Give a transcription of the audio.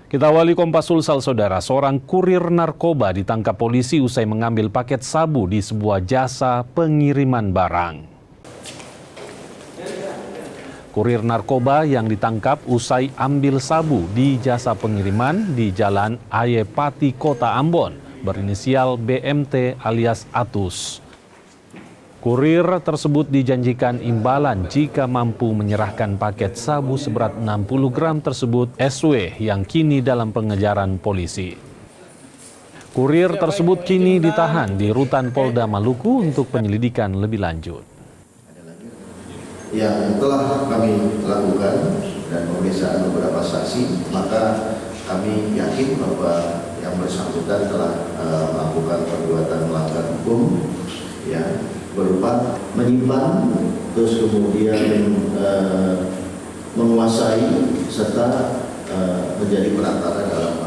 Kita awali Kompas Sulsel, saudara. Seorang kurir narkoba ditangkap polisi usai mengambil paket sabu di sebuah jasa pengiriman barang. Kurir narkoba yang ditangkap usai ambil sabu di jasa pengiriman di Jalan Ayepati, Kota Ambon, berinisial BMT alias Atus. Kurir tersebut dijanjikan imbalan jika mampu menyerahkan paket sabu seberat 60 gram tersebut SW yang kini dalam pengejaran polisi. Kurir tersebut kini ditahan di Rutan Polda Maluku untuk penyelidikan lebih lanjut. Yang telah kami lakukan dan pemeriksaan beberapa saksi, maka kami yakin bahwa yang bersangkutan telah melakukan perbuatan melanggar hukum, ya, berupa menyimpan, terus kemudian menguasai serta menjadi perantara dalam